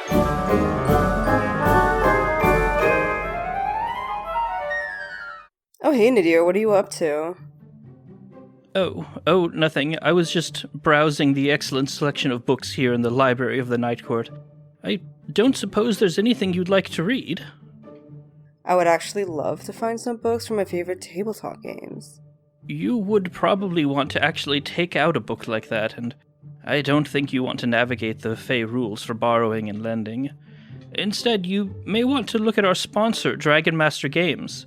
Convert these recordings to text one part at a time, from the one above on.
Oh, hey, Nadir, what are you up to? Oh, nothing. I was just browsing the excellent selection of books here in the library of the Night Court. I don't suppose there's anything you'd like to read? I would actually love to find some books for my favorite tabletop games. You would probably want to actually take out a book like that, and I don't think you want to navigate the Fey rules for borrowing and lending. Instead, you may want to look at our sponsor, Dragon Master Games.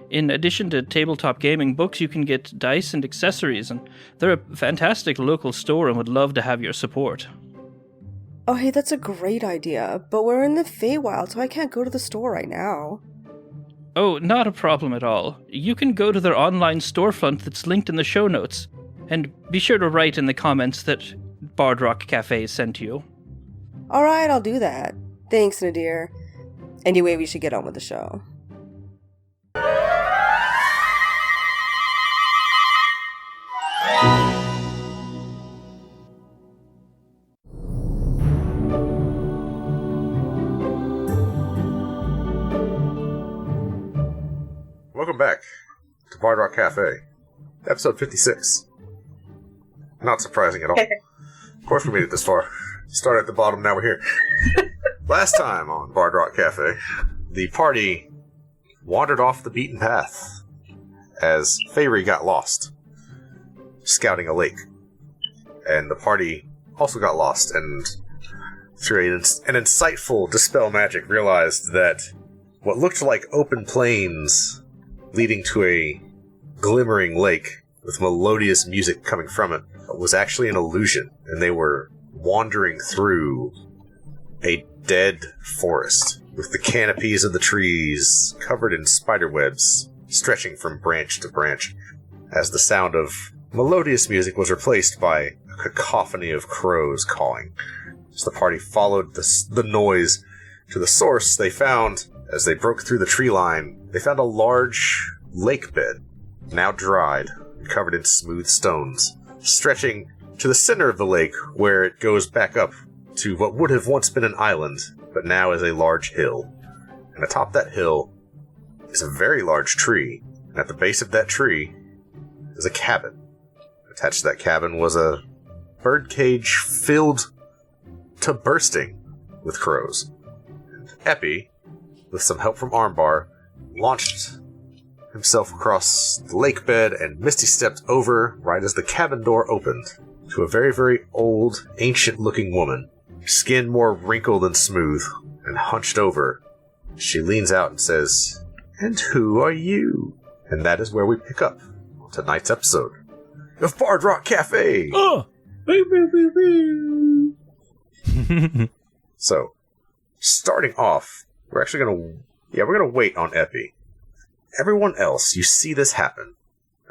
In addition to tabletop gaming books, you can get dice and accessories, and they're a fantastic local store and would love to have your support. Oh, hey, that's a great idea, but we're in the Feywild, so I can't go to the store right now. Oh, not a problem at all. You can go to their online storefront that's linked in the show notes, and be sure to write in the comments that Bard Rock Cafe sent you. Alright, I'll do that. Thanks, Nadir. Anyway, we should get on with the show. Welcome back to Bard Rock Cafe, episode 56. Not surprising at all. Of course we made it this far. Started at the bottom, now we're here. Last time on Bard Rock Cafe, the party wandered off the beaten path as Feyre got lost, scouting a lake. And the party also got lost, and through an insightful Dispel Magic realized that what looked like open plains leading to a glimmering lake with melodious music coming from it was actually an illusion, and they were wandering through a dead forest with the canopies of the trees covered in spiderwebs stretching from branch to branch as the sound of melodious music was replaced by a cacophony of crows calling. As the party followed the noise to the source, they found, as they broke through the tree line, they found a large lake bed, now dried and covered in smooth stones, stretching to the center of the lake where it goes back up to what would have once been an island, but now is a large hill. And atop that hill is a very large tree, and at the base of that tree is a cabin. Attached to that cabin was a birdcage filled to bursting with crows. And Epi, with some help from Armbar, launched himself across the lake bed, and Misty stepped over right as the cabin door opened to a very, very old, ancient-looking woman, skin more wrinkled than smooth, and hunched over. She leans out and says, "And who are you?" And that is where we pick up on tonight's episode of Bard Rock Cafe. Oh! So, starting off, we're actually gonna wait on Epi. Everyone else, you see this happen.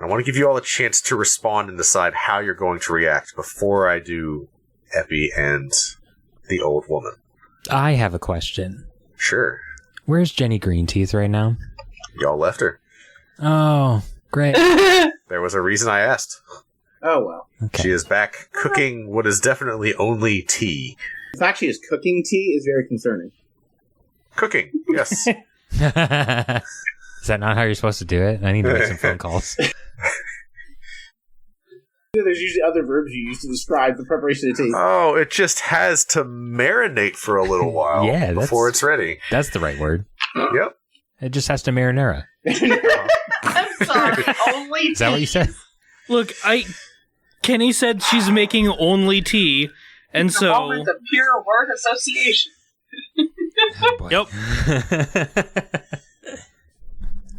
I want to give you all a chance to respond and decide how you're going to react before I do Epi and the old woman. I have a question. Sure. Where's Jenny Greenteeth right now? Y'all left her. Oh, great. There was a reason I asked. Oh, well. Okay. She is back cooking what is definitely only tea. The fact she is cooking tea is very concerning. Cooking, yes. Is that not how you're supposed to do it? I need to make some phone calls. There's usually other verbs you use to describe the preparation of tea. Oh, it just has to marinate for a little while before it's ready. That's the right word. Yep. It just has to marinara. I'm sorry, only tea. Is that what you said? Look, Kenny said she's making only tea, and It's a moment of pure word association. Oh, Yep.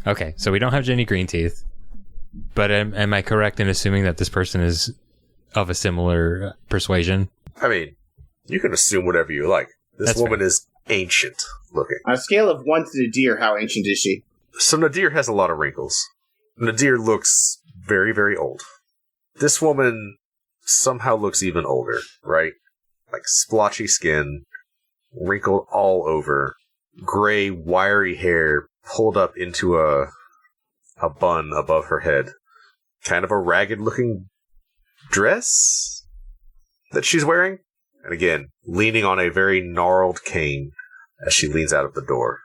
Okay, so we don't have Jenny Greenteeth, but am I correct in assuming that this person is of a similar persuasion? I mean, you can assume whatever you like. This That's woman fair. is ancient looking. On a scale of 1 to Nadir, how ancient is she? So Nadir has a lot of wrinkles. Nadir looks very, very old. This woman somehow looks even older, right? Like splotchy skin, wrinkled all over, gray, wiry hair pulled up into a bun above her head. Kind of a ragged-looking dress that she's wearing. And again, leaning on a very gnarled cane as she leans out of the door.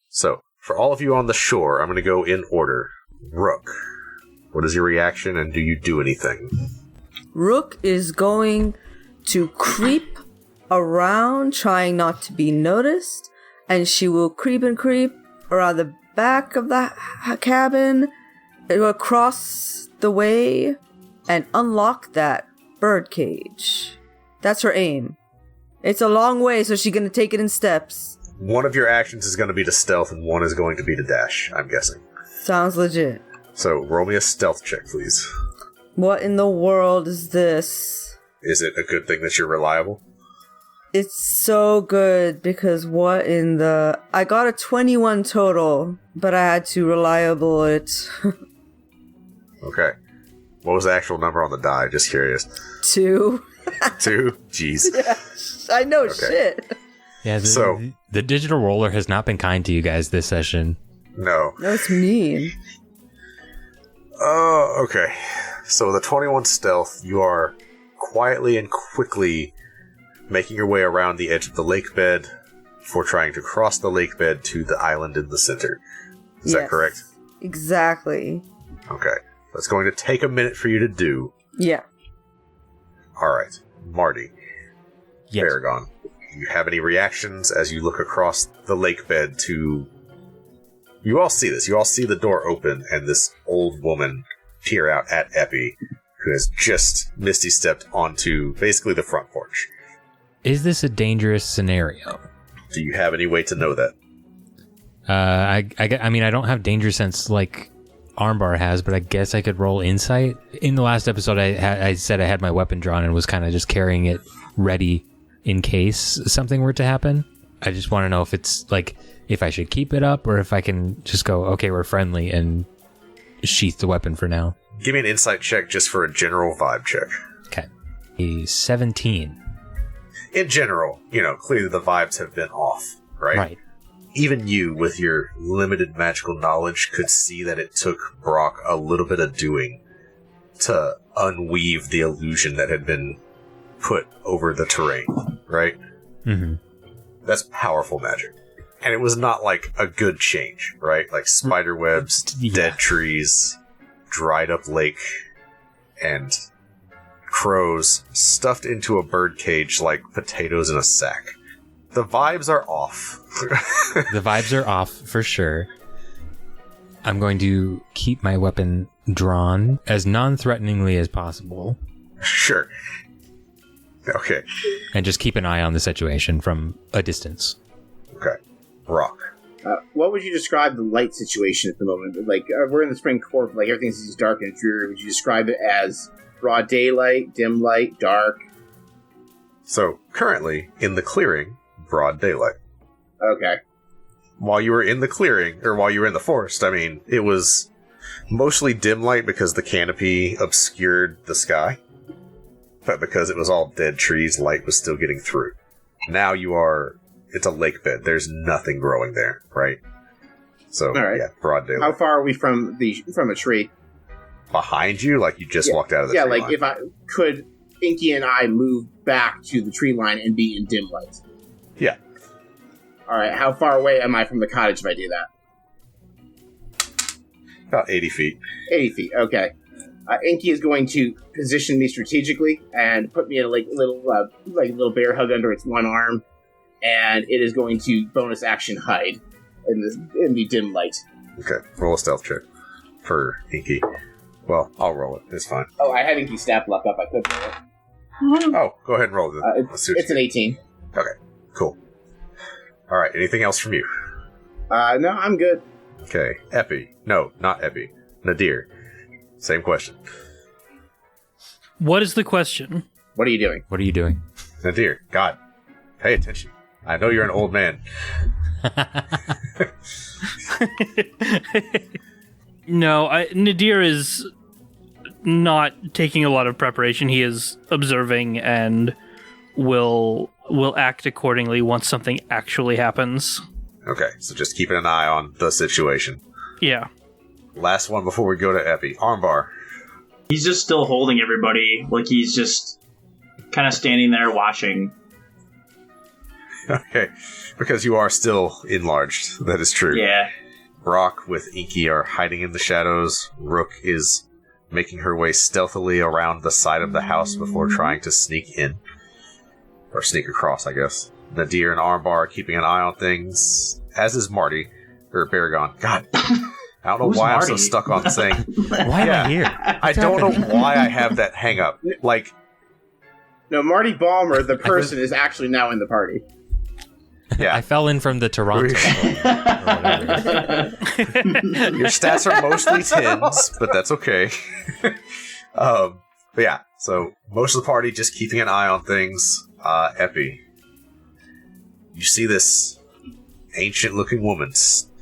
So, for all of you on the shore, I'm going to go in order. Rook, what is your reaction, and do you do anything? Rook is going to creep around, trying not to be noticed, and she will creep around the back of the cabin, across the way, and unlock that bird cage. That's her aim. It's a long way, so she's gonna take it in steps. One of your actions is going to be to stealth, and one is going to be to dash, I'm guessing. Sounds legit. So, roll me a stealth check, please. What in the world is this? Is it a good thing that you're reliable? It's so good, because what in the... I got a 21 total, but I had to reliable it. Okay. What was the actual number on the die? Just curious. 2. 2? Jeez. Yeah, I know Okay. shit. Yeah, the digital roller has not been kind to you guys this session. No. That's mean. Oh, okay. So the 21 stealth, you are quietly and quickly making your way around the edge of the lake bed before trying to cross the lake bed to the island in the center. Is that Yes. correct? Exactly. Okay. That's going to take a minute for you to do. Yeah. Alright. Marty. Yes. Paragon. Do you have any reactions as you look across the lake bed to... You all see this. You all see the door open and this old woman peer out at Epi, who has just Misty stepped onto basically the front porch. Is this a dangerous scenario? Do you have any way to know that? I mean, I don't have danger sense like Armbar has, but I guess I could roll insight. In the last episode, I said I had my weapon drawn and was kind of just carrying it ready in case something were to happen. I just want to know if it's like, if I should keep it up or if I can just go, okay, we're friendly and sheath the weapon for now. Give me an insight check just for a general vibe check. Okay. A 17. In general, clearly the vibes have been off, right? Right. Even you, with your limited magical knowledge, could see that it took Brock a little bit of doing to unweave the illusion that had been put over the terrain, right? Mm-hmm. That's powerful magic. And it was not like a good change, right? Like spider webs, Yeah. dead trees, dried up lake, and crows stuffed into a bird cage like potatoes in a sack. The vibes are off. The vibes are off for sure. I'm going to keep my weapon drawn as non-threateningly as possible. Sure. Okay. And just keep an eye on the situation from a distance. Okay. Rock. What would you describe the light situation at the moment? Like, we're in the spring court, like everything's just dark and dreary. Would you describe it as broad daylight, dim light, dark? So, currently, in the clearing, broad daylight. Okay. While you were in the clearing, or while you were in the forest, I mean, it was mostly dim light because the canopy obscured the sky. But because it was all dead trees, light was still getting through. Now it's a lake bed. There's nothing growing there, right? So, all right. Yeah, broad daylight. How far are we from a tree? Behind you? Like you just walked out of the tree line? If I could, Inky and I move back to the tree line and be in dim light. Yeah. All right, how far away am I from the cottage if I do that? About 80 feet. 80 feet, okay. Inky is going to position me strategically and put me in a little bear hug under its one arm, and it is going to bonus action hide in the dim light. Okay, roll a stealth check for Inky. Well, I'll roll it. It's fine. Oh, I had Inky stat block up. I could roll it. Oh, go ahead and roll it. It's an 18. Okay, cool. All right, anything else from you? No, I'm good. Okay, Epi. No, not Epi. Nadir. Same question. What is the question? What are you doing? What are you doing? Nadir, God, pay attention. I know you're an old man. No, Nadir is not taking a lot of preparation. He is observing and will act accordingly once something actually happens. Okay, so just keeping an eye on the situation. Yeah. Last one before we go to Epi. Armbar. He's just still holding everybody, like he's just kind of standing there watching. Okay, because you are still enlarged. That is true. Yeah. Brock with Inky are hiding in the shadows. Rook is making her way stealthily around the side of the house before trying to sneak in. Or sneak across, I guess. Nadir and Armbar are keeping an eye on things, as is Marty. Or Baragon. God. I don't know Who's why Marty? I'm so stuck on saying... Why am I here? I don't know why I have that hang up. Like... No, Marty Balmer, the person, is actually now in the party. Yeah. I fell in from the Toronto. Your stats are mostly 10s, but that's okay. But yeah, so most of the party just keeping an eye on things. Epi, you see this ancient-looking woman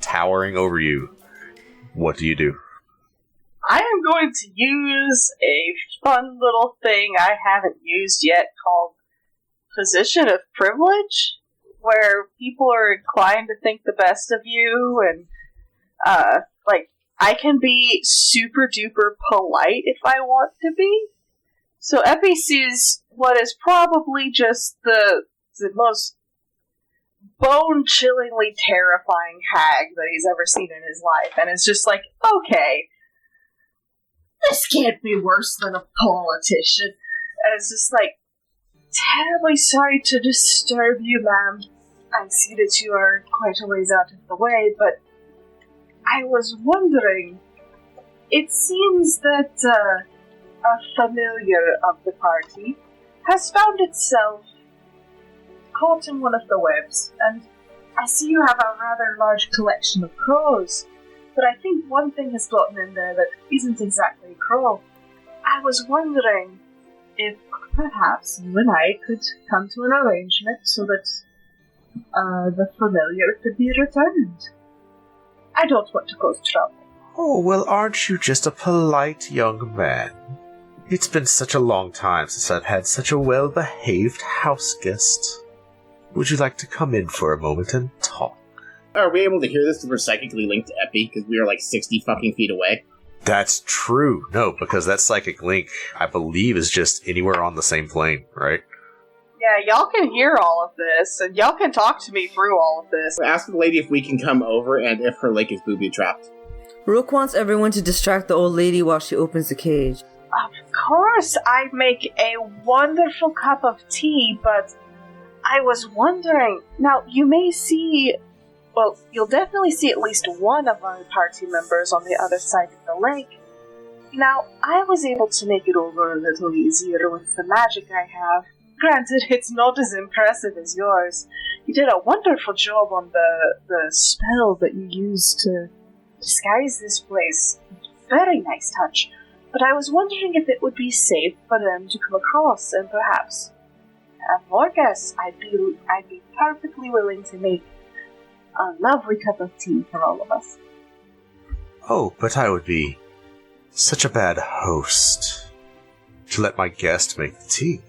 towering over you. What do you do? I am going to use a fun little thing I haven't used yet called Position of Privilege, where people are inclined to think the best of you, and, I can be super duper polite if I want to be. So Epi sees what is probably just the most bone-chillingly terrifying hag that he's ever seen in his life, and is just like, okay, this can't be worse than a politician. And it's just like, terribly sorry to disturb you, ma'am. I see that you are quite a ways out of the way, but I was wondering, it seems that a familiar of the party has found itself caught in one of the webs, and I see you have a rather large collection of crows, but I think one thing has gotten in there that isn't exactly a crow. I was wondering if perhaps you and I could come to an arrangement so that the familiar could be returned. I don't want to cause trouble. Oh, well, aren't you just a polite young man? It's been such a long time since I've had such a well-behaved house guest. Would you like to come in for a moment and talk? Are we able to hear this because we're psychically linked to Epi because we are like 60 fucking feet away? That's true. No, because that psychic link, I believe, is just anywhere on the same plane, right? Yeah, y'all can hear all of this, and y'all can talk to me through all of this. Ask the lady if we can come over and if her lake is booby-trapped. Rook wants everyone to distract the old lady while she opens the cage. Of course, I make a wonderful cup of tea, but I was wondering, now you may see, well, you'll definitely see at least one of our party members on the other side of the lake. Now, I was able to make it over a little easier with the magic I have. Granted, it's not as impressive as yours. You did a wonderful job on the spell that you used to disguise this place. Very nice touch. But I was wondering if it would be safe for them to come across and perhaps have more guests. I'd be perfectly willing to make a lovely cup of tea for all of us. Oh, but I would be such a bad host to let my guest make the tea.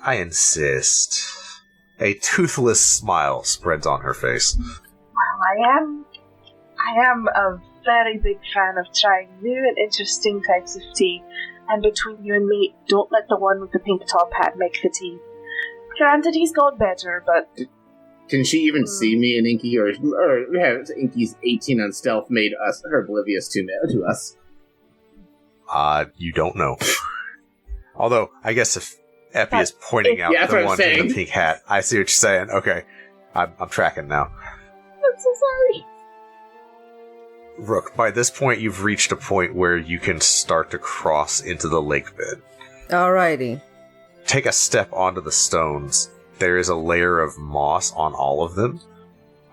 I insist. A toothless smile spreads on her face. Well, I am a very big fan of trying new and interesting types of tea, and between you and me, don't let the one with the pink top hat make the tea. Granted, he's got better, but... Can she even see me and Inky, or has Inky's 18 on stealth made her oblivious to us? You don't know. Although, I guess if Epi is pointing out the one in the pink hat, I see what you're saying. Okay, I'm tracking now. I'm so sorry. Rook, by this point, you've reached a point where you can start to cross into the lake bed. Alrighty. Take a step onto the stones. There is a layer of moss on all of them.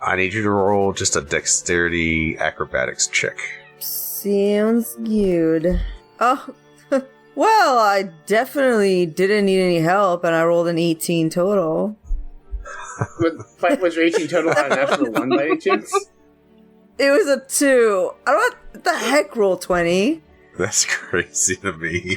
I need you to roll just a dexterity acrobatics check. Sounds good. Oh, well, I definitely didn't need any help, and I rolled an 18 total. Was your 18 total not enough for 1 by any chance? It was a 2. I don't know what the heck, roll 20. That's crazy to me.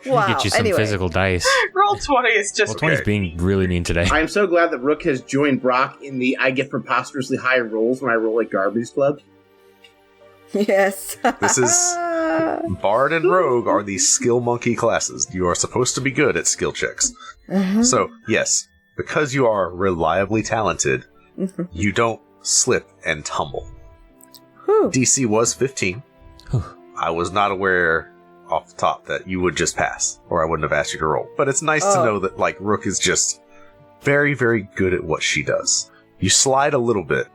Wow. Get you some physical dice. Roll 20 is just... Well, 20 is being really mean today. I am so glad that Rook has joined Brock in the I get preposterously high rolls when I roll at Garbage Club. Yes. This is... Bard and Rogue are the skill monkey classes. You are supposed to be good at skill checks. Uh-huh. So, yes, because you are reliably talented, you don't slip and tumble. Whew. DC was 15. I was not aware off the top that you would just pass, or I wouldn't have asked you to roll. But it's nice to know that, like, Rook is just very, very good at what she does. You slide a little bit,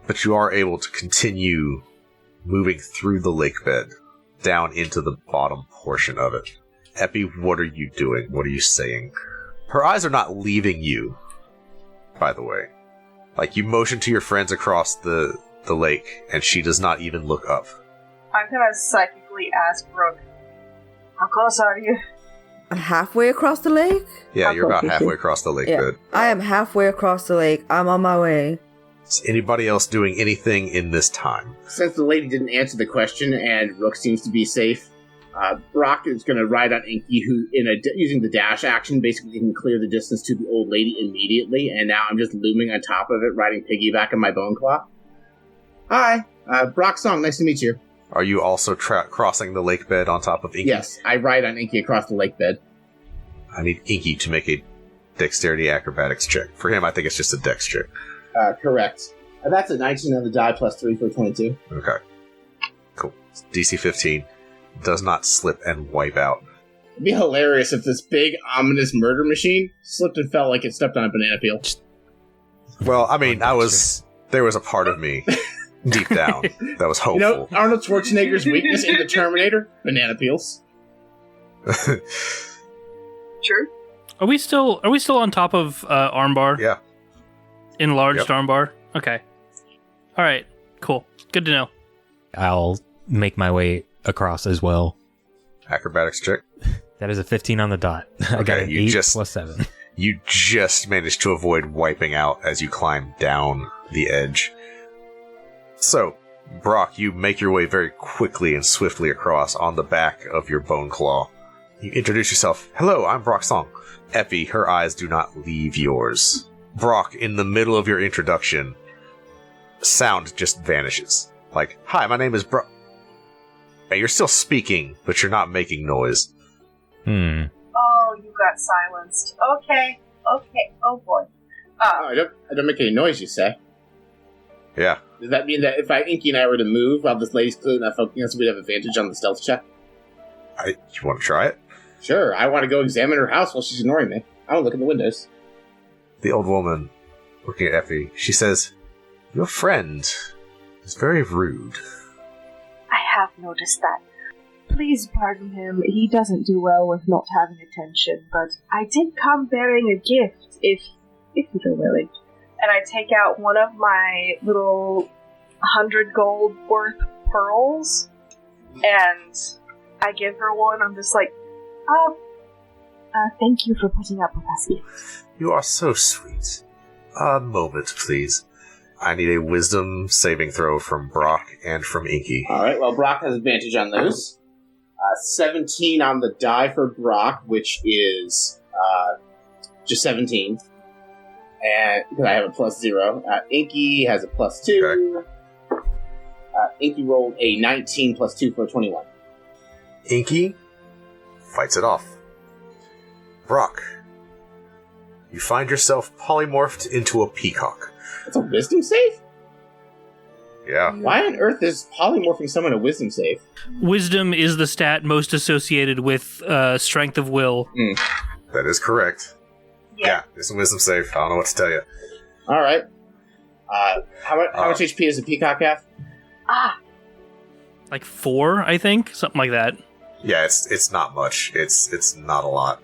but you are able to continue moving through the lake bed down into the bottom portion of it. Epi, what are you doing? What are you saying? Her eyes are not leaving you, by the way. Like, you motion to your friends across the lake, and she does not even look up. I'm gonna psychically ask Rook, how close are you? Halfway across the lake? Yeah, you're about halfway across the lake bed. I am halfway across the lake. I'm on my way. Is anybody else doing anything in this time? Since the lady didn't answer the question and Rook seems to be safe, Brock is going to ride on Inky, who, using the dash action, basically can clear the distance to the old lady immediately, and now I'm just looming on top of it, riding piggyback on my bone claw. Hi, Brock Song, nice to meet you. Are you also crossing the lake bed on top of Inky? Yes, I ride on Inky across the lake bed. I need Inky to make a dexterity acrobatics check. For him, I think it's just a dex check. Correct. That's a 19 on the die plus 3 for 22. Okay. Cool. DC 15 does not slip and wipe out. It'd be hilarious if this big, ominous murder machine slipped and fell like it stepped on a banana peel. Well, I mean, there was a part of me deep down that was hopeful. You know, Arnold Schwarzenegger's weakness in the Terminator? Banana peels. True. Are we still on top of Armbar? Yeah. Enlarged Armbar? Okay. Alright, cool. Good to know. I'll make my way across as well. Acrobatics check. That is a 15 on the dot. I got an 8 plus 7. You just managed to avoid wiping out as you climb down the edge. So, Brock, you make your way very quickly and swiftly across on the back of your bone claw. You introduce yourself. Hello, I'm Brock Song. Epi, her eyes do not leave yours. Brock, in the middle of your introduction, sound just vanishes. Like, hi, my name is Brock. And you're still speaking, but you're not making noise. Oh, you got silenced. Okay. Oh boy. I don't make any noise, you say? Yeah. Does that mean that if Inky and I were to move while this lady's clearly not focusing us, we'd have advantage on the stealth check? You want to try it? Sure, I want to go examine her house while she's ignoring me. I don't look in the windows. The old woman, looking at Effie, she says, your friend is very rude. I have noticed that. Please pardon him. He doesn't do well with not having attention, but I did come bearing a gift, if you're willing. And I take out one of my little 100 gold worth pearls, and I give her one. I'm just like, thank you for putting up with us. You are so sweet. A moment, please. I need a wisdom saving throw from Brock and from Inky. Alright, well, Brock has advantage on those. 17 on the die for Brock, which is just 17. And because I have a plus 0. Inky has a plus 2. Okay. Inky rolled a 19 plus 2 for a 21. Inky fights it off. Brock, you find yourself polymorphed into a peacock. That's a wisdom save? Yeah. Why on earth is polymorphing someone a wisdom save? Wisdom is the stat most associated with strength of will. That is correct. Yeah, it's a wisdom save. I don't know what to tell you. Alright. How much HP does a peacock have? Like 4, I think? Something like that. Yeah, it's not much. It's not a lot.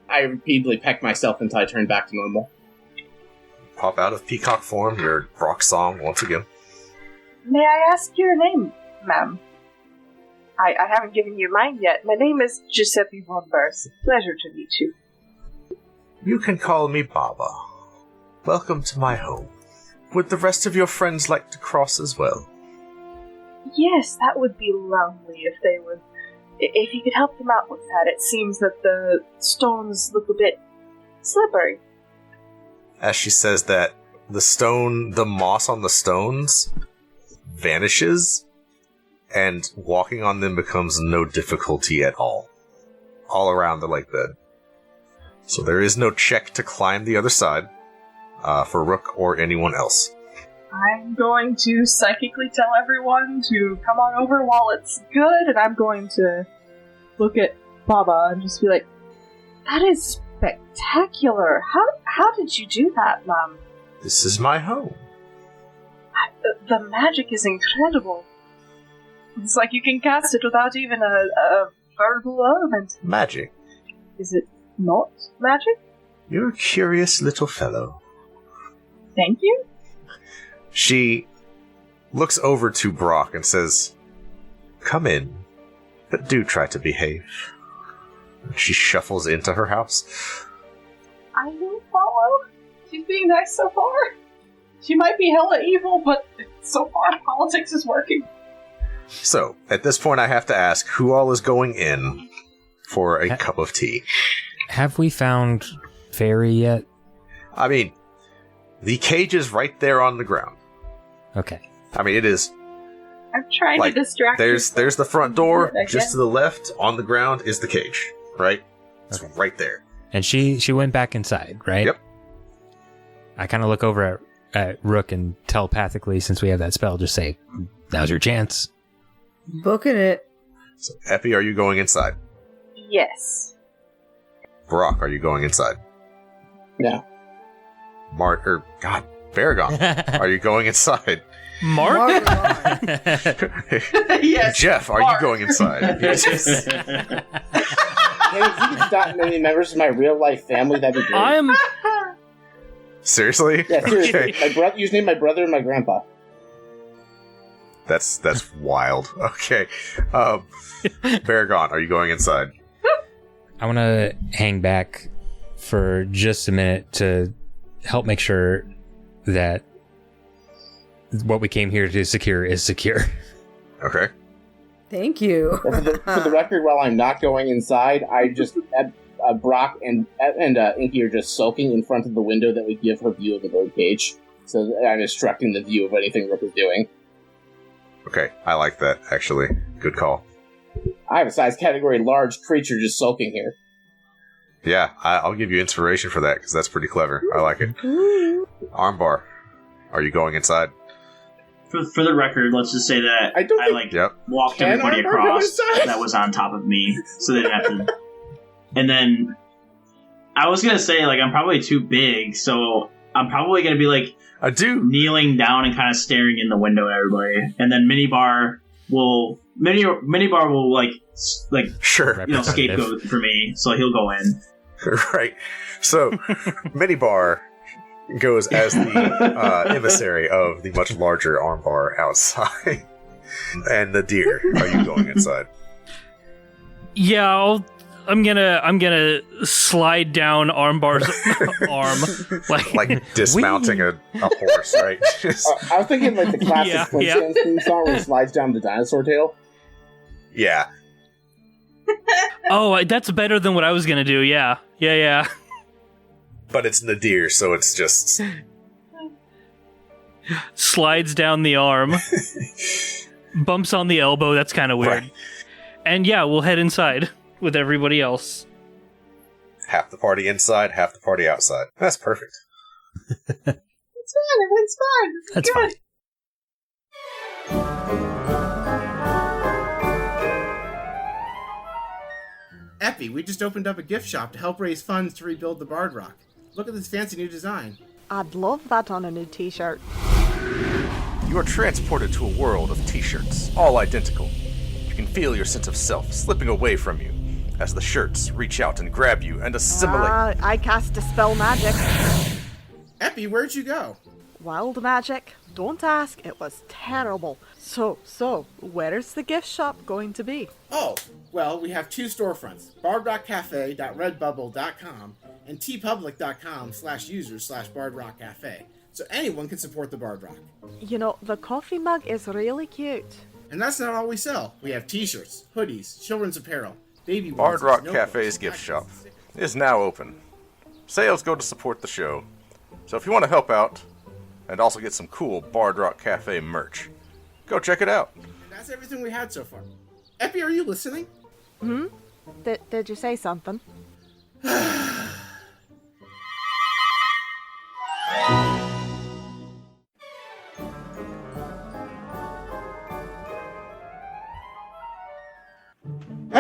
I repeatedly peck myself until I turn back to normal. Pop out of peacock form, your Brock Song once again. May I ask your name, ma'am? I haven't given you mine yet. My name is Giuseppe Von Bers. Pleasure to meet you. You can call me Baba. Welcome to my home. Would the rest of your friends like to cross as well? Yes, that would be lovely if they would. If you could help them out with that. It seems that the stones look a bit slippery. As she says that, the moss on the stones vanishes, and walking on them becomes no difficulty at all around the lake bed. So there is no check to climb the other side for Rook or anyone else. I'm going to psychically tell everyone to come on over while it's good, and I'm going to look at Baba and just be like, that is spectacular. How did you do that, Mom? This is my home. The magic is incredible. It's like you can cast it without even a verbal element. Magic. Is it not magic? You're a curious little fellow. Thank you. She looks over to Brock and says, come in, but do try to behave. She shuffles into her house. I will follow. She's being nice so far. She might be hella evil, but so far politics is working. So, at this point I have to ask, who all is going in for a cup of tea? Have we found Fairy yet? I mean, the cage is right there on the ground. Okay. I mean, it is. I'm trying to distract you. There's the front door. Again. Just to the left, on the ground, is the cage. Right? It's Okay. right there. And she went back inside, right? Yep. I kind of look over at Rook and telepathically, since we have that spell, just say, now's your chance. Booking it. So, Epi, are you going inside? Yes. Brock, are you going inside? No. Baragon, are you going inside? Mark? Yes. Jeff, are you going inside? Hey, if you could stop many members of my real life family, that'd be great. I'm Seriously? Yeah, seriously. Okay. You name my brother and my grandpa. That's wild. Okay. Baragon, are you going inside? I want to hang back for just a minute to help make sure that what we came here to secure is secure. Okay. Thank you. For the record, while I'm not going inside, I just Brock and Inky are just soaking in front of the window that would give her view of the birdcage. So I'm obstructing the view of anything Rook is doing. Okay, I like that, actually. Good call. I have a size category large creature just soaking here. Yeah, I'll give you inspiration for that, because that's pretty clever. I like it. Armbar, are you going inside? For the record, let's just say that I don't think- walked Can everybody Armbar go across inside? that was on top of me, so they didn't have to. And then I was gonna say, like, I'm probably too big, so I'm probably gonna be like I do. kneeling down and kind of staring in the window at everybody. And then Minibar will like Sure. scapegoat for me, so he'll go in. Right. So, Minibar goes as the emissary of the much larger Armbar outside. And the deer, are you going inside? Yeah, I'm gonna slide down Armbar's arm, Like dismounting a horse, right? Just- I was thinking like the classic Yeah, Flintstones theme song where he slides down the dinosaur tail. yeah. Oh, that's better than what I was gonna do. Yeah. But it's Nadir, so it's just... Slides down the arm, bumps on the elbow. That's kind of weird. Right. And yeah, we'll head inside with everybody else. Half the party inside, half the party outside. That's perfect. It's fine. Everyone's fine. That's fine. Epi, we just opened up a gift shop to help raise funds to rebuild the Bard Rock. Look at this fancy new design. I'd love that on a new t-shirt. You are transported to a world of t-shirts, all identical. You can feel your sense of self slipping away from you as the shirts reach out and grab you and assimilate. I cast Dispel Magic. Epi, where'd you go? Wild magic. Don't ask, it was terrible. So, where's the gift shop going to be? Oh, well, we have two storefronts, bardrockcafe.redbubble.com and tpublic.com/users/bardrockcafe, so anyone can support the Bard Rock. You know, the coffee mug is really cute. And that's not all we sell. We have t-shirts, hoodies, children's apparel, baby Bard onesies, Rock notebooks, Cafe's gift shop backpacks. is now open. Sales go to support the show, so if you want to help out and also get some cool Bard Rock Cafe merch, go check it out. And that's everything we had so far. Epi, are you listening? Did you say something?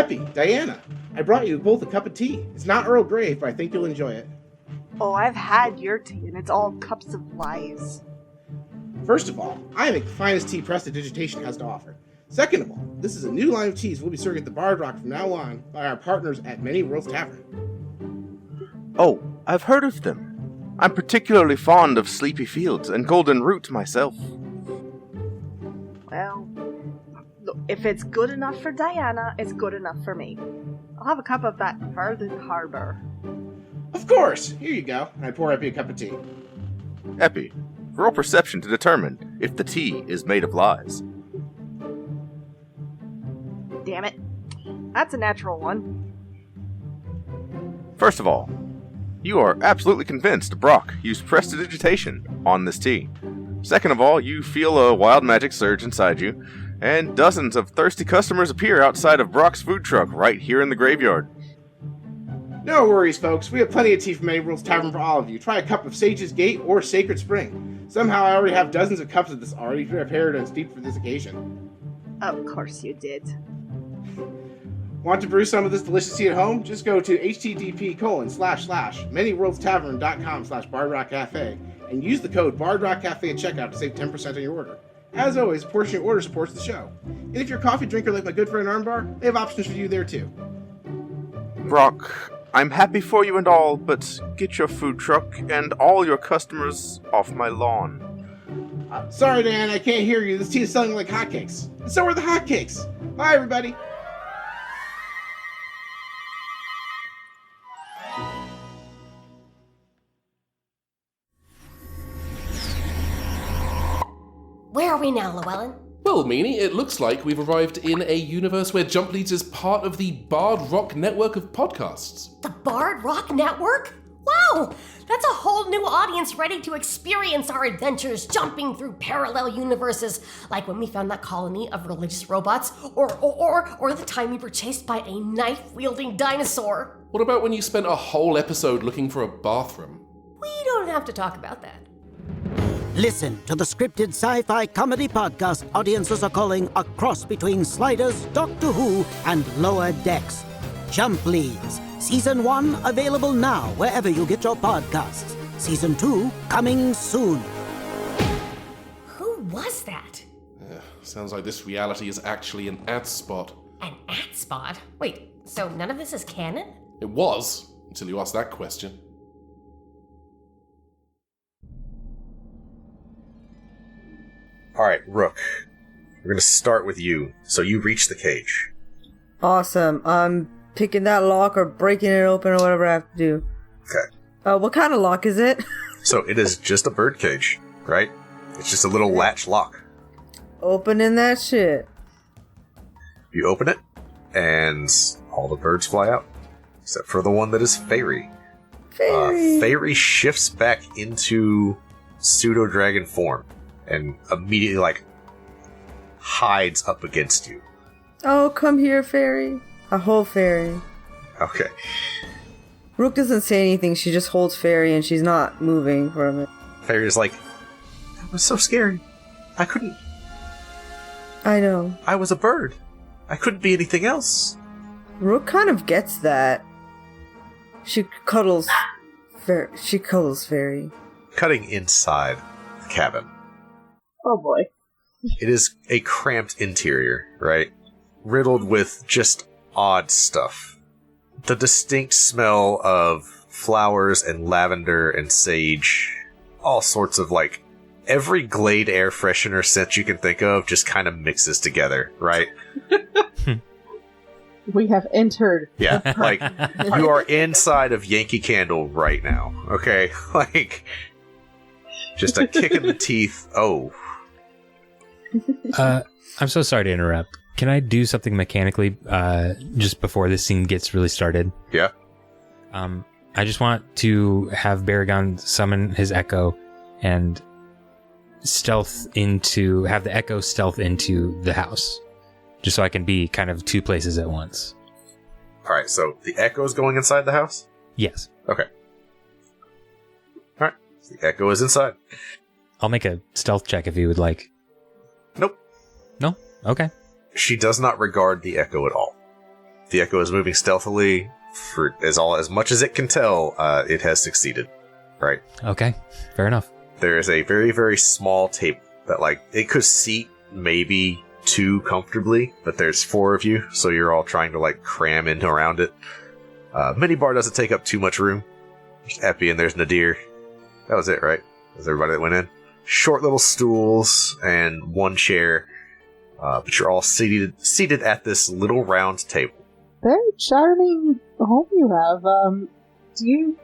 Epi, Diana, I brought you both a cup of tea. It's not Earl Grey, but I think you'll enjoy it. Oh, I've had your tea, and it's all cups of lies. First of all, I make the finest tea Prestidigitation has to offer. Second of all, this is a new line of teas we'll be serving at the Bard Rock from now on by our partners at Many Worlds Tavern. Oh, I've heard of them. I'm particularly fond of Sleepy Fields and Golden Root myself. Well, look, if it's good enough for Diana, it's good enough for me. I'll have a cup of that Harden Harbor. Of course! Here you go. I pour Epi a cup of tea. Epi, roll perception to determine if the tea is made of lies. Damn it. That's a natural one. First of all, you are absolutely convinced Brock used Prestidigitation on this tea. Second of all, you feel a wild magic surge inside you, and dozens of thirsty customers appear outside of Brock's food truck right here in the graveyard. No worries, folks. We have plenty of tea from Many Worlds Tavern for all of you. Try a cup of Sage's Gate or Sacred Spring. Somehow I already have dozens of cups of this already prepared and steeped for this occasion. Of course you did. Want to brew some of this delicious tea at home? Just go to http://manyworldstavern.com/bardrockcafe and use the code BardrockCafe at checkout to save 10% on your order. As always, a portion of your order supports the show. And if you're a coffee drinker like my good friend Armbar, they have options for you there too. Brock, I'm happy for you and all, but get your food truck and all your customers off my lawn. Sorry, Dan, I can't hear you. This tea is selling like hotcakes. And so are the hotcakes. Bye, everybody. Where are we now, Llewellyn? Well, Meanie, it looks like we've arrived in a universe where Jump Leads is part of the Bard Rock network of podcasts. The Bard Rock Network? Wow! That's a whole new audience ready to experience our adventures jumping through parallel universes, like when we found that colony of religious robots, or the time we were chased by a knife-wielding dinosaur. What about when you spent a whole episode looking for a bathroom? We don't have to talk about that. Listen to the scripted sci-fi comedy podcast audiences are calling a cross between Sliders, Doctor Who, and Lower Decks. Jump Leads. Season 1 available now wherever you get your podcasts. Season 2 coming soon. Who was that? Sounds like this reality is actually an ad spot. An ad spot? Wait, so none of this is canon? It was, until you asked that question. Alright, Rook. We're gonna start with you. So you reach the cage. Awesome. I'm picking that lock or breaking it open or whatever I have to do. Okay. What kind of lock is it? So it is just a bird cage, right? It's just a little latch lock. Opening that shit. You open it, and all the birds fly out. Except for the one that is Fairy. Fairy shifts back into pseudo-dragon form. And immediately, hides up against you. Oh, come here, Fairy. A whole Fairy. Okay. Rook doesn't say anything, she just holds Fairy and she's not moving from it. Fairy's like, that was so scary. I couldn't... I know. I was a bird. I couldn't be anything else. Rook kind of gets that. She cuddles Fairy. Cutting inside the cabin. Oh boy. It is a cramped interior, right? Riddled with just odd stuff. The distinct smell of flowers and lavender and sage. All sorts of, every Glade air freshener scent you can think of just kind of mixes together, right? We have entered. Yeah, you are inside of Yankee Candle right now, okay? Just a kick in the teeth. Oh. I'm so sorry to interrupt. Can I do something mechanically just before this scene gets really started? Yeah. I just want to have Baragon summon his Echo and have the Echo stealth into the house. Just so I can be kind of two places at once. Alright, so the Echo is going inside the house? Yes. Okay. Alright, so the Echo is inside. I'll make a stealth check if you would like. Nope. No? Okay. She does not regard the Echo at all. The echo is moving stealthily. For as much as it can tell, it has succeeded. Right? Okay, fair enough. There is a very, very small table that, like, it could seat maybe 2 comfortably, but there's 4 of you, so you're all trying to, like, cram in around it. Minibar doesn't take up too much room. There's Epi and there's Nadir. That was it, right? That was everybody that went in. Short little stools and 1 chair, but you're all seated at this little round table. Very charming home you have. Do you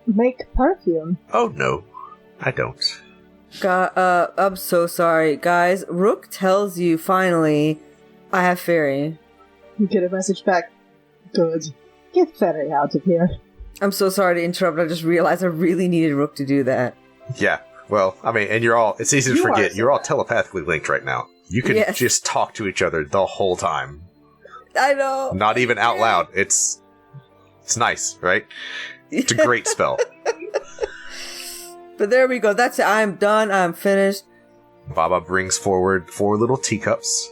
make perfume? Oh, no. I don't. I'm so sorry. Guys, Rook tells you finally, I have Fairy. You get a message back. Good. Get Fairy out of here. I'm so sorry to interrupt. I just realized I really needed Rook to do that. Yeah. Well, I mean, and it's easy to forget. You're all telepathically linked right now. You can just talk to each other the whole time. I know. Not even out loud. It's nice, right? It's a great spell. But there we go. That's it. I'm done. I'm finished. Baba brings forward 4 little teacups.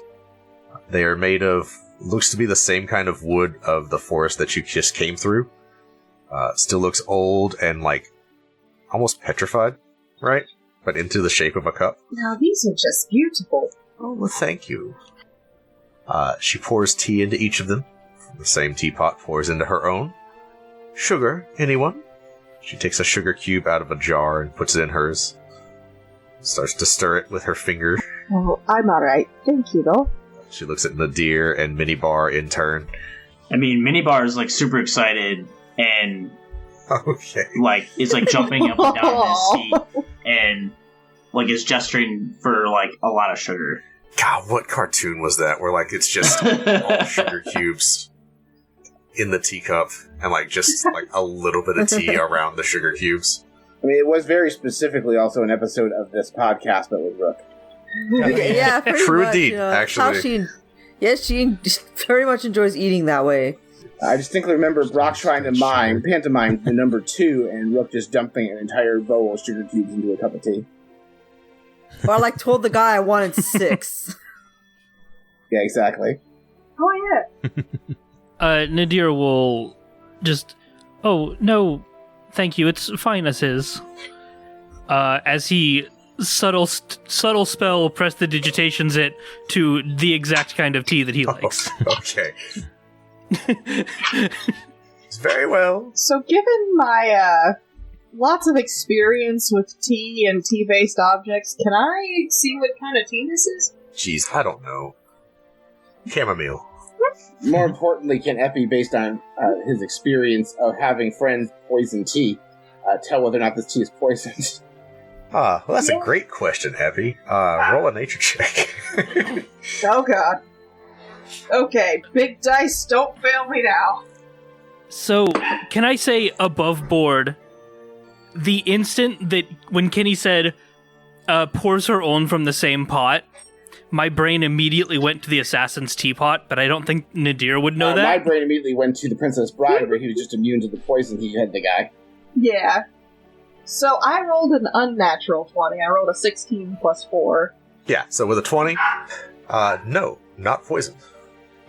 They are made of, looks to be the same kind of wood of the forest that you just came through. Still looks old and, like, almost petrified, right? But into the shape of a cup. Now these are just beautiful. Oh, well, thank you. She pours tea into each of them. The same teapot pours into her own. Sugar, anyone? She takes a sugar cube out of a jar and puts it in hers. Starts to stir it with her finger. Oh, I'm alright. Thank you, though. She looks at Nadir and Minibar in turn. I mean, Minibar is, like, super excited and... Okay. Like, is, like, jumping up and down in his seat and, like, is gesturing for, like, a lot of sugar. God, what cartoon was that? Where, like, it's just all sugar cubes in the teacup and, like, just, like, a little bit of tea around the sugar cubes. I mean, it was very specifically also an episode of this podcast, but with Rook. Yeah, pretty True much, indeed, actually. She very much enjoys eating that way. I distinctly remember Brock trying to pantomime the number 2, and Rook just dumping an entire bowl of sugar cubes into a cup of tea. Or I, like, told the guy I wanted 6. Yeah, exactly. Oh, yeah. Nadir will just... Oh, no, thank you, it's fine as is. As he subtle spell prestidigitations it to the exact kind of tea that he likes. Okay. It's very well. So given my lots of experience with tea and tea-based objects, can I see what kind of tea this is? Jeez, I don't know. Chamomile. More importantly, can Epi, based on his experience of having friends poison tea, tell whether or not this tea is poisoned? Well, that's a great question, Epi. Roll a nature check. Oh, God. Okay, big dice, don't fail me now. So, can I say above board, the instant that when Kenny said, pours her own from the same pot, my brain immediately went to the assassin's teapot, but I don't think Nadir would know that. My brain immediately went to the Princess Bride, where he was just immune to the poison he had the guy. Yeah. So I rolled an unnatural 20. I rolled a 16 plus 4. Yeah, so with a 20, no, not poison.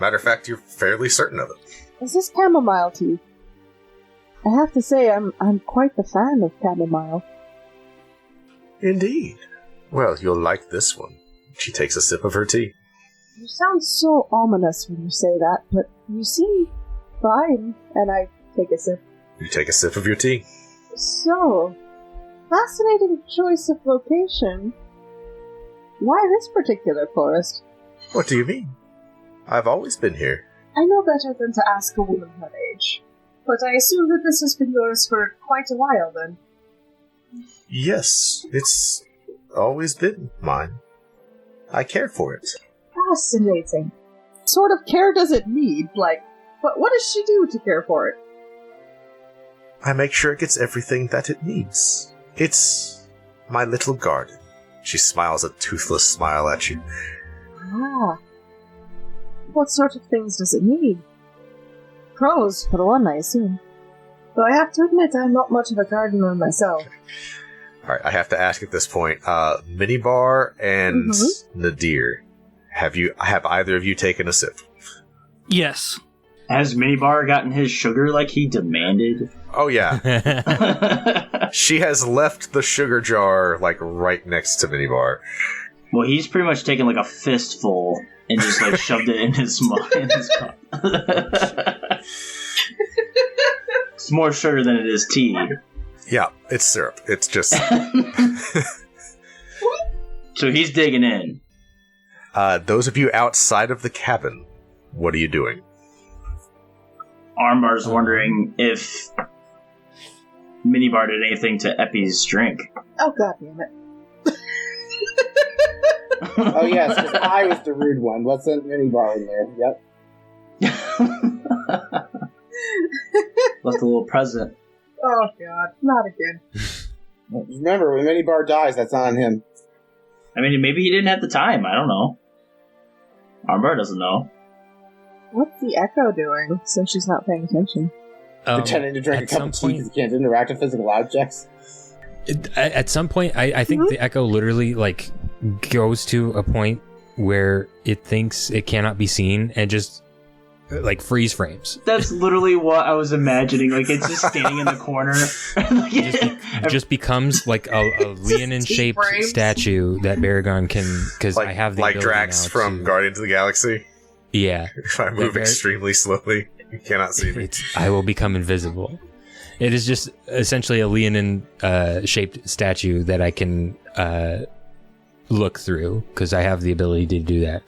Matter of fact, you're fairly certain of it. Is this chamomile tea? I have to say, I'm quite the fan of chamomile. Indeed. Well, you'll like this one. She takes a sip of her tea. You sound so ominous when you say that, but you seem fine. And I take a sip. You take a sip of your tea. So, fascinating choice of location. Why this particular forest? What do you mean? I've always been here. I know better than to ask a woman her age, but I assume that this has been yours for quite a while then. Yes, it's always been mine. I care for it. Fascinating. What sort of care does it need? Like, what does she do to care for it? I make sure it gets everything that it needs. It's my little garden. She smiles a toothless smile at you. Ah. What sort of things does it need? Crows, for one, I assume. Though I have to admit I'm not much of a gardener myself. Alright, I have to ask at this point, Minibar and Nadir, have either of you taken a sip? Yes. Has Minibar gotten his sugar like he demanded? Oh, yeah. She has left the sugar jar, like, right next to Minibar. Well, he's pretty much taken, like, a fistful and just, like, shoved it in his cup. It's more sugar than it is tea. Yeah, it's syrup. It's just... So he's digging in. Those of you outside of the cabin, what are you doing? Armbar's wondering if Minibar did anything to Epi's drink. Oh, god damn it. Oh, yes, because I was the rude one. Wasn't Minibar in there? Yep. Left a little present. Oh, god. Not again. Remember, when Minibar dies, that's on him. I mean, maybe he didn't have the time. I don't know. Armbar doesn't know. What's the Echo doing since she's not paying attention? Pretending to drink a cup of tea because he can't interact with physical objects. At some point, I think the Echo literally like goes to a point where it thinks it cannot be seen and just like freeze frames. That's literally what I was imagining. Like it's just standing in the corner. It just becomes like a Leonin-shaped statue that Baragon can, because I have the ability Drax now from Guardians of the Galaxy. Yeah. If I move extremely slowly, you cannot see me. I will become invisible. It is just essentially a Leonin shaped statue that I can look through because I have the ability to do that.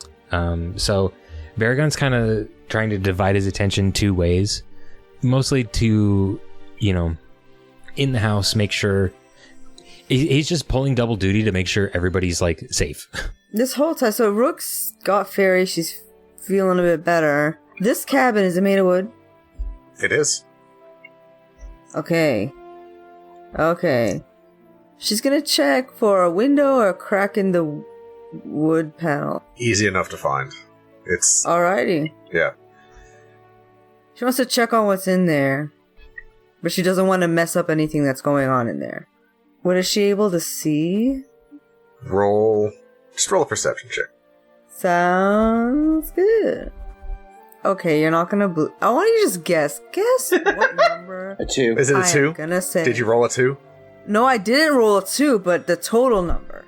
So Baragon's kind of trying to divide his attention two ways, mostly to, in the house, make sure he's just pulling double duty to make sure everybody's like safe. This whole time, so Rook's got Fairy, she's feeling a bit better. This cabin, is it made of wood? It is. Okay. She's gonna check for a window or a crack in the wood panel. Easy enough to find. It's... Alrighty. Yeah. She wants to check on what's in there, but she doesn't want to mess up anything that's going on in there. What is she able to see? Just roll a perception check. Sounds good. Okay, you're not gonna I want you to just guess. Guess what number? A 2. Is it a 2? I'm gonna say. Did you roll a 2? No, I didn't roll a 2, but the total number.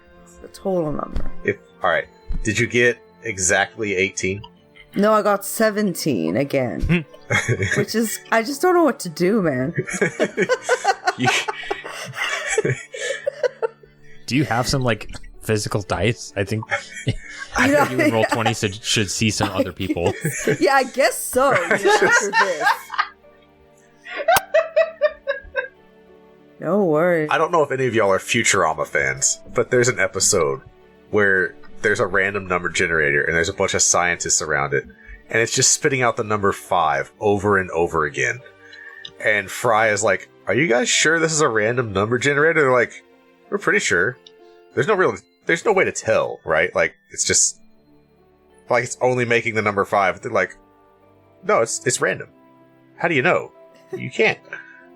Alright. Did you get exactly 18? No, I got 17 again. Which is, I just don't know what to do, man. Do you have some like physical dice? I think you would roll 20 so should see some other people. Yeah, I guess so. After this. No worries. I don't know if any of y'all are Futurama fans, but there's an episode where there's a random number generator and there's a bunch of scientists around it, and it's just spitting out the number 5 over and over again. And Fry is like, "Are you guys sure this is a random number generator?" They're like, "We're pretty sure. There's no way to tell, right? Like, it's just like it's only making the number 5." They're like, "No, it's random. How do you know? You can't."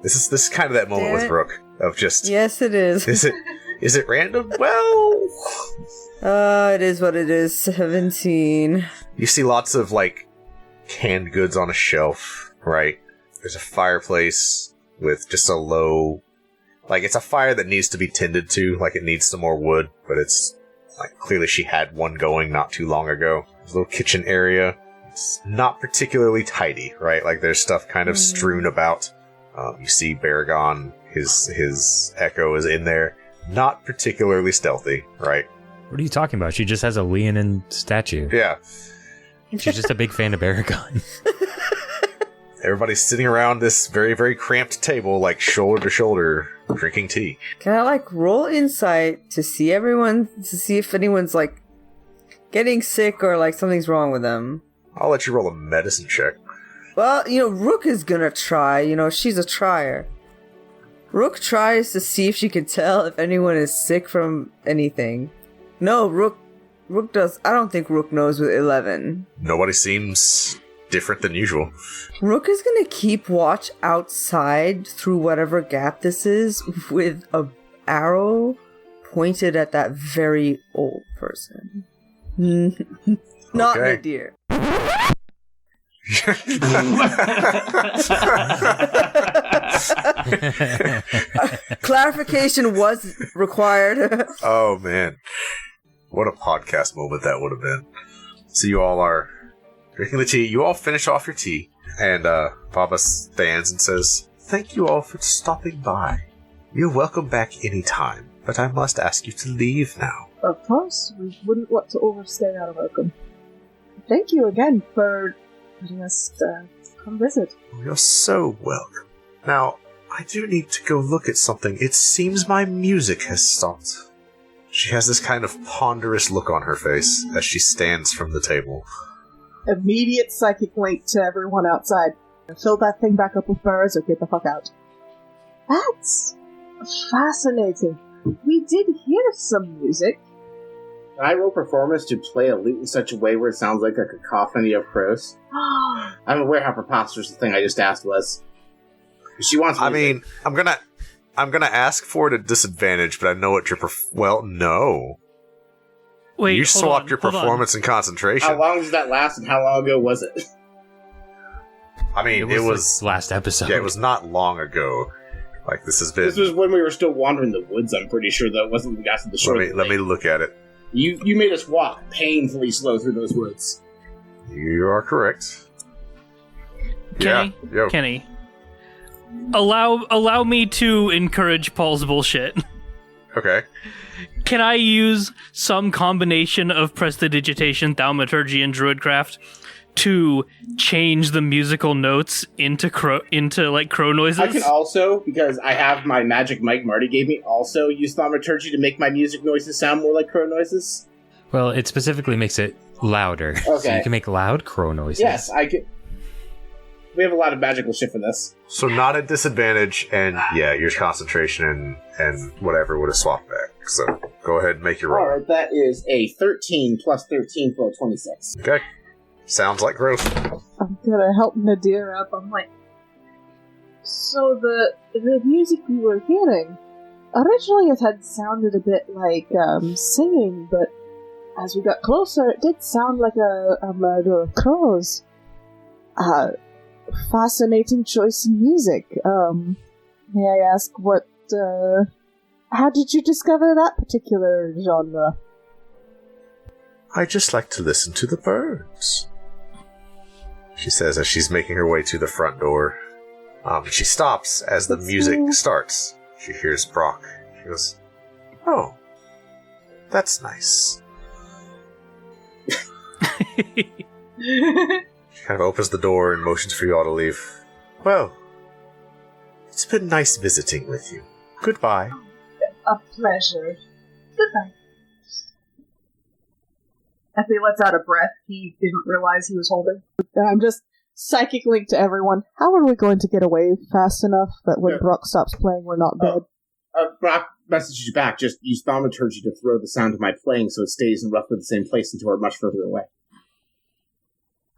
This is kind of that moment with Rook of just, yes, it is. Is it random? Well, it is what it is. 17. You see lots of like canned goods on a shelf, right? There's a fireplace with just a low, like it's a fire that needs to be tended to, like it needs some more wood, but it's like clearly she had one going not too long ago. There's a little kitchen area. It's not particularly tidy, right? Like there's stuff kind of strewn about. You see Baragon, his Echo is in there. Not particularly stealthy, right? What are you talking about? She just has a Leonin statue. Yeah. She's just a big fan of Baragon. Everybody's sitting around this very, very cramped table, like shoulder to shoulder, drinking tea. Can I like roll insight to see if anyone's like getting sick or like something's wrong with them? I'll let you roll a medicine check. Well, Rook is gonna try. She's a trier. Rook tries to see if she can tell if anyone is sick from anything. No, Rook does. I don't think Rook knows with 11. Nobody seems different than usual. Rook is gonna keep watch outside through whatever gap this is with a arrow pointed at that very old person. Not Okay. Nadir. Clarification was required. Oh, man. What a podcast moment that would have been. So you all are drinking the tea. You all finish off your tea. And Baba stands and says, "Thank you all for stopping by. You're welcome back anytime, but I must ask you to leave now." Of course, we wouldn't want to overstay our welcome. Thank you again for letting us come visit. You're so welcome. Now, I do need to go look at something. It seems my music has stopped. She has this kind of ponderous look on her face as she stands from the table. Immediate psychic link to everyone outside. Fill that thing back up with birds or get the fuck out. That's fascinating. We did hear some music. Can I roll performance to play a lute in such a way where it sounds like a cacophony of crows? I'm aware how preposterous the thing I just asked was. She wants music. I mean, I'm gonna ask for it at disadvantage, but I know what your well, no. Wait, you hold swapped on, your hold on. performance and concentration. How long does that last, and how long ago was it? I mean, it was last episode. Yeah, it was not long ago. Like, this has been... This was when we were still wandering the woods, I'm pretty sure, though. It wasn't when we got to the shore. Let me look at it. You made us walk painfully slow through those woods. You are correct. Kenny, Yeah, yo. Kenny, allow me to encourage Paul's bullshit. Okay. Can I use some combination of prestidigitation, thaumaturgy, and druidcraft to change the musical notes into crow noises? I can also, because I have my magic mic Marty gave me, also use thaumaturgy to make my music noises sound more like crow noises. Well, it specifically makes it louder. Okay. So you can make loud crow noises. Yes, I can. We have a lot of magical shit for this. So not at disadvantage, and yeah, your concentration and whatever would have swapped back. So go ahead and make your roll. Alright, that is a 13 plus 13 for a 26. Okay. Sounds like growth. I'm gonna help Nadir up. I'm like, so the music we were hearing, originally it had sounded a bit like singing, but as we got closer, it did sound like a murder of crows. Fascinating choice in music. May I ask how did you discover that particular genre? I just like to listen to the birds, she says as she's making her way to the front door. She stops as the music starts. She hears Brock. She goes, "Oh, that's nice." She kind of opens the door and motions for you all to leave. "Well, it's been nice visiting with you. Goodbye." A pleasure. Goodbye. As he lets out a breath he didn't realize he was holding. I'm just psychic link to everyone. How are we going to get away fast enough that when Brock stops playing we're not dead? Brock messages you back. Just use thaumaturgy to throw the sound of my playing so it stays in roughly the same place until we're much further away.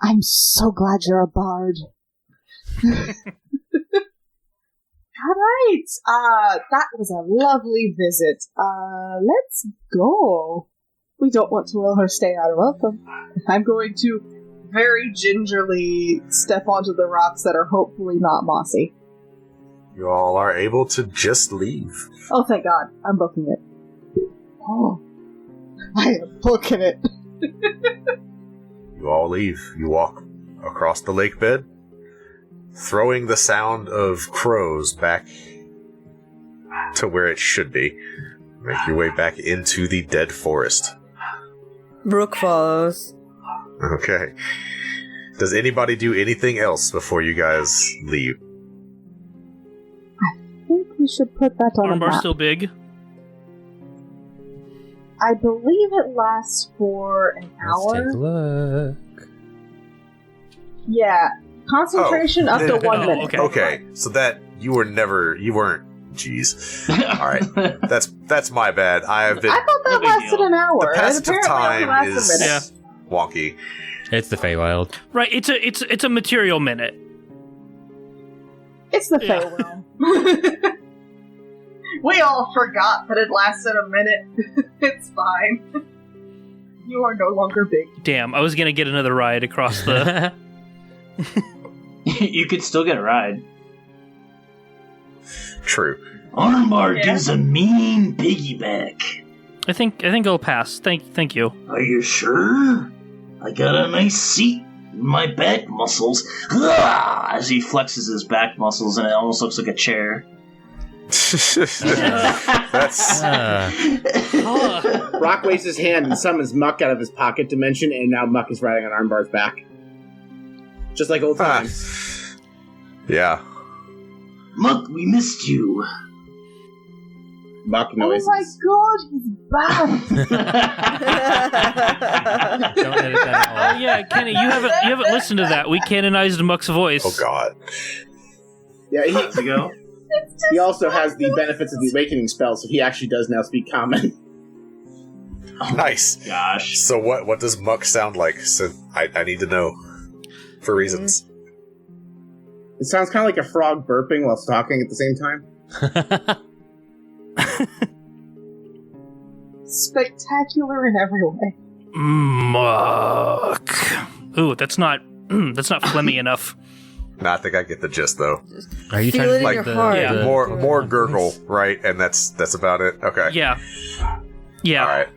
I'm so glad you're a bard. Alright, that was a lovely visit. Let's go. We don't want to overstay our welcome. I'm going to very gingerly step onto the rocks that are hopefully not mossy. You all are able to just leave. Oh, thank God. I'm booking it. Oh, I am booking it. You all leave. You walk across the lake bed, throwing the sound of crows back to where it should be. Make your way back into the dead forest. Rook follows. Okay. Does anybody do anything else before you guys leave? I think we should put that on a Armbar map. still big? I believe it lasts for an hour. Let's take a look. Yeah. Concentration up to 1 minute. Okay, so that you weren't. Jeez. All right, that's my bad. I have been. I thought that lasted an hour. The passage of Apparently time only lasts a minute. is wonky. It's the Feywild. Right, it's a material minute. It's the Feywild. We all forgot that it lasted a minute. It's fine. You are no longer big. Damn, I was gonna get another ride across the You could still get a ride. True. Armbar gives a mean piggyback. I think I'll pass. Thank you. Are you sure? I got a nice seat in my back muscles. As he flexes his back muscles, and it almost looks like a chair. That's Rock waves his hand and summons Muck out of his pocket dimension, and now Muck is riding on Armbar's back. Just like old times. Yeah. Muck, we missed you. Muck noises. Oh my god, he's back! Don't edit that at all. Oh yeah, Kenny, you haven't listened to that. We canonized Muck's voice. Oh god. Yeah, Ago. he also has the benefits of the awakening spell, so he actually does now speak common. Nice. Gosh. So what does Muck sound like? So I need to know for reasons. It sounds kind of like a frog burping while talking at the same time. Spectacular in every way. Muck. Ooh, that's not phlegmy enough. Nah, I think I get the gist though. Are you Feel trying it to in like your the, heart. Yeah. More gurgle, right? And that's about it. Okay. Yeah. All right.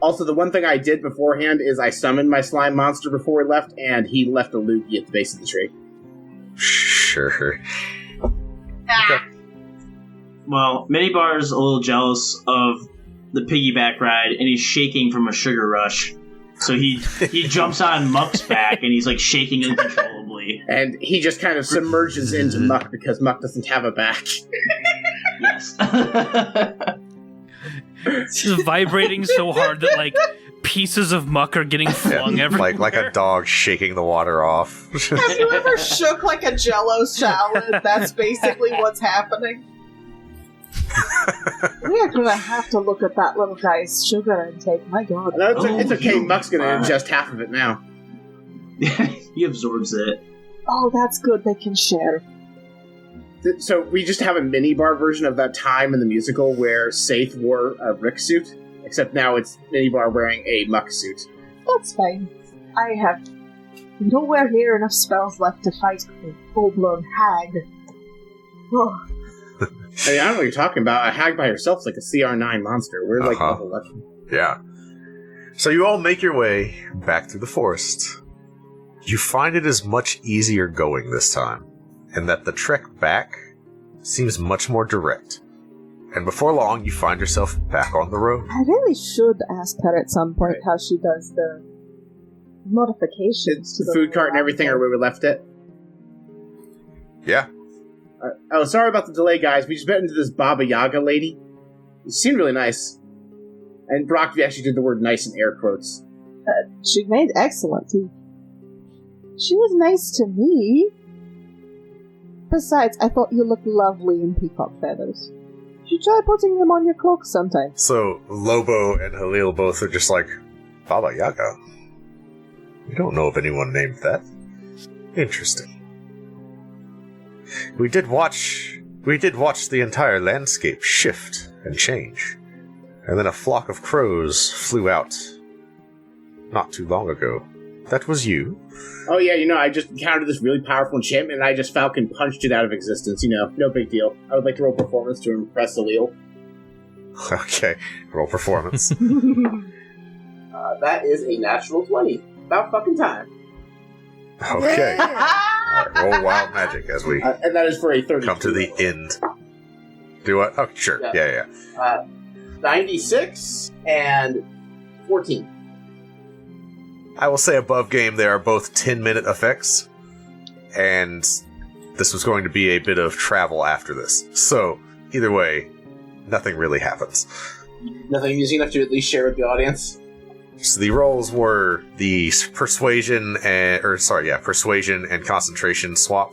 Also, the one thing I did beforehand is I summoned my slime monster before we left, and he left a loogie at the base of the tree. Sure. Well, Minibar's a little jealous of the piggyback ride, and he's shaking from a sugar rush. So he jumps on Muck's back, and he's like shaking uncontrollably. And he just kind of submerges into Muck because Muck doesn't have a back. Yes. It's vibrating so hard that like pieces of Muck are getting flung everywhere. like a dog shaking the water off. Have you ever shook like a jello salad? That's basically what's happening. We are gonna have to look at that little guy's sugar intake. My god. No, it's okay. Muck's gonna ingest half of it now. He absorbs it. Oh, that's good. They can share. So we just have a minibar version of that time in the musical where Saith wore a Rick suit, except now it's minibar wearing a Muck suit. That's fine. I have nowhere near enough spells left to fight a full-blown hag. Oh. I mean, I don't know what you're talking about. A hag by herself is like a CR9 monster. We're like level 11. Yeah. So you all make your way back through the forest. You find it is much easier going this time, and that the trek back seems much more direct. And before long, you find yourself back on the road. I really should ask her at some point how she does the modifications to The food cart and everything are where we left it. Yeah. Oh, sorry about the delay, guys. We just met into this Baba Yaga lady. She seemed really nice. And Brock actually did the word nice in air quotes. She made excellent tea. She was nice to me. Besides, I thought you looked lovely in peacock feathers. You try putting them on your cloak sometime. So Lobo and Halil both are just like, Baba Yaga? We don't know of anyone named that. Interesting. We did watch the entire landscape shift and change. And then a flock of crows flew out not too long ago. That was you? Oh yeah, I just encountered this really powerful enchantment and I just Falcon punched it out of existence, no big deal. I would like to roll performance to impress Alil. Okay, roll performance. That is a natural 20. About fucking time. Okay. Alright, roll wild magic as we and that is for a 32. come to the end. Do what? Oh, sure. Yeah. 96 and 14. I will say above game they are both 10-minute effects, and this was going to be a bit of travel after this. So, either way, nothing really happens. Nothing easy enough to at least share with the audience? So the rolls were the persuasion and concentration swap.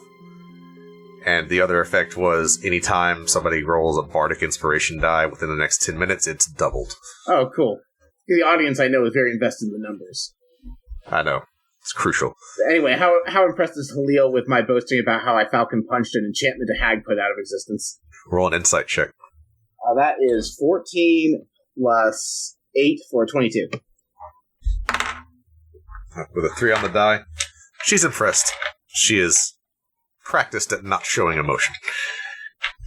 And the other effect was anytime somebody rolls a bardic inspiration die within the next 10 minutes, it's doubled. Oh, cool. The audience I know is very invested in the numbers. I know. It's crucial. Anyway, how impressed is Halil with my boasting about how I Falcon punched an enchantment a hag put out of existence? Roll an insight check. That is 14 plus 8 for 22. With a 3 on the die. She's impressed. She is practiced at not showing emotion.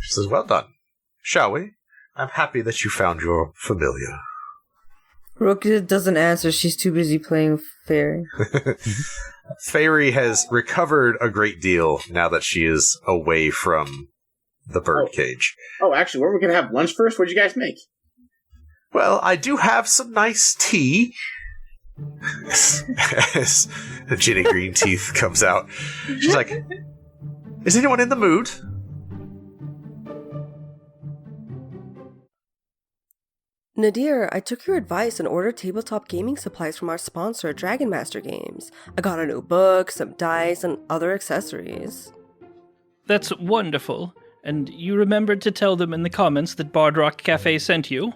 She says, well done. Shall we? I'm happy that you found your familiar. Rook doesn't answer. She's too busy playing Fairy. Fairy has recovered a great deal now that she is away from the birdcage. Oh, actually, weren't we going to have lunch first? What'd you guys make? Well, I do have some nice tea. As Ginny Green Teeth comes out, she's like, is anyone in the mood? Nadir, I took your advice and ordered tabletop gaming supplies from our sponsor, Dragon Master Games. I got a new book, some dice, and other accessories. That's wonderful. And you remembered to tell them in the comments that Bard Rock Cafe sent you?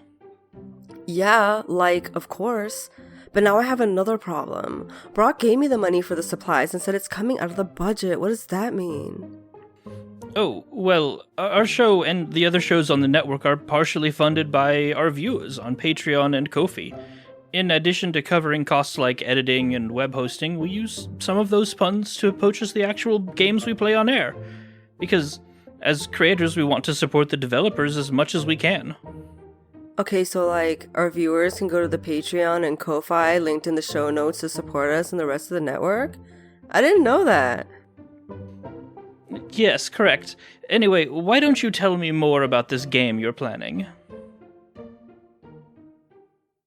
Yeah, of course. But now I have another problem. Brock gave me the money for the supplies and said it's coming out of the budget. What does that mean? Oh, well, our show and the other shows on the network are partially funded by our viewers on Patreon and Ko-fi. In addition to covering costs like editing and web hosting, we use some of those funds to purchase the actual games we play on air. Because, as creators, we want to support the developers as much as we can. Okay, so our viewers can go to the Patreon and Ko-fi linked in the show notes to support us and the rest of the network? I didn't know that. Yes, correct. Anyway, why don't you tell me more about this game you're planning?